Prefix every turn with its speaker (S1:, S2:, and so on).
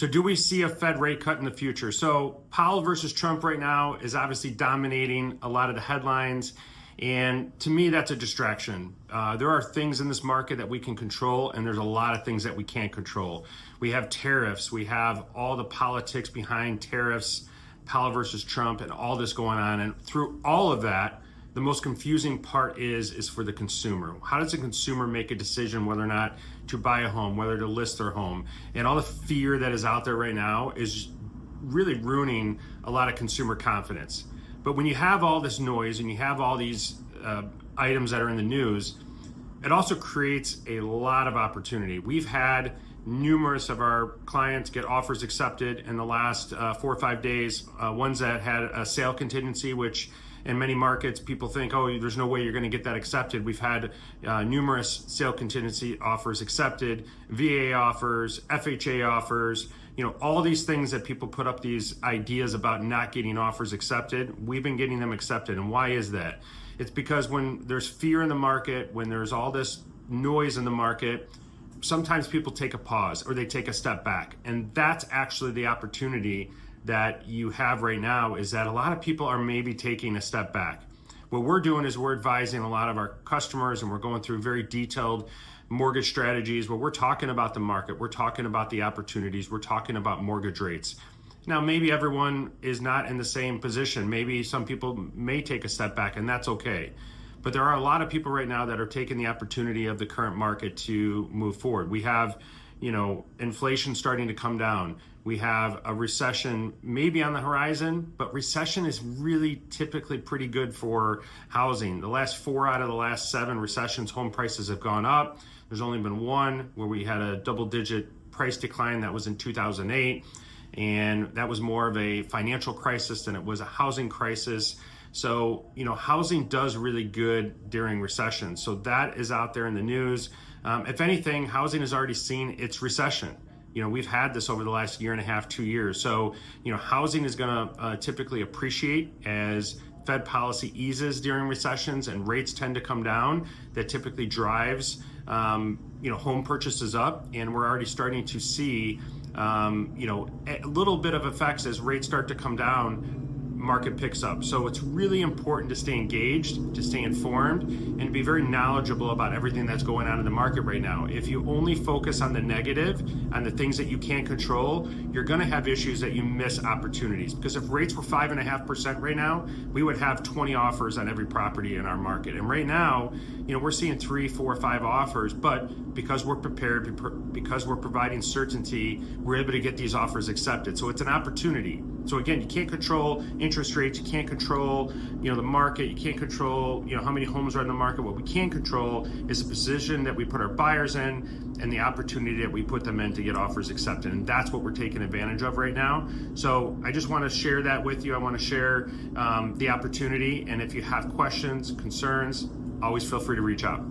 S1: So do we see a Fed rate cut in the future? So Powell versus Trump right now is obviously dominating a lot of the headlines. And to me, that's a distraction. There are things in this market that we can control, and there's a lot of things that we can't control. We have tariffs. We have all the politics behind tariffs, Powell versus Trump, and all this going on. And through all of that, the most confusing part is for the consumer. How does a consumer make a decision whether or not to buy a home, whether to list their home? And all the fear that is out there right now is really ruining a lot of consumer confidence. But when you have all this noise and you have all these items that are in the news, it also creates a lot of opportunity. We've had numerous of our clients get offers accepted in the last 4 or 5 days, ones that had a sale contingency, which in many markets, people think, oh, there's no way you're going to get that accepted. We've had numerous sale contingency offers accepted, VA offers, FHA offers, all these things that people put up these ideas about not getting offers accepted. We've been getting them accepted. And why is that? It's because when there's fear in the market, when there's all this noise in the market, sometimes people take a pause or they take a step back. And that's actually the opportunity that you have right now, is that a lot of people are maybe taking a step back. What we're doing is we're advising a lot of our customers, and we're going through very detailed mortgage strategies where we're talking about the market, we're talking about the opportunities, we're talking about mortgage rates. Now, maybe everyone is not in the same position. Maybe some people may take a step back, and that's okay. But there are a lot of people right now that are taking the opportunity of the current market to move forward. We have inflation starting to come down. We have a recession maybe on the horizon, but recession is really typically pretty good for housing. The last 4 out of the last 7 recessions, home prices have gone up. There's only been one where we had a double-digit price decline. That was in 2008. And that was more of a financial crisis than it was a housing crisis. So, housing does really good during recession. So that is out there in the news. If anything, housing has already seen its recession. We've had this over the last 1.5 years, 2 years. So, housing is going to typically appreciate as Fed policy eases during recessions and rates tend to come down. That typically drives, home purchases up. And we're already starting to see, a little bit of effects as rates start to come down. Market picks up. So it's really important to stay engaged, to stay informed, and to be very knowledgeable about everything that's going on in the market right now. If you only focus on the negative, on the things that you can't control, you're going to have issues that you miss opportunities. Because if rates were 5.5% right now, we would have 20 offers on every property in our market. And right now, we're seeing 3, 4, 5 offers, but because we're prepared, because we're providing certainty, we're able to get these offers accepted. So it's an opportunity. So again, you can't control interest rates, you can't control, the market, you can't control, how many homes are in the market. What we can control is the position that we put our buyers in and the opportunity that we put them in to get offers accepted. And that's what we're taking advantage of right now. So I just want to share that with you. I want to share the opportunity. And if you have questions, concerns, always feel free to reach out.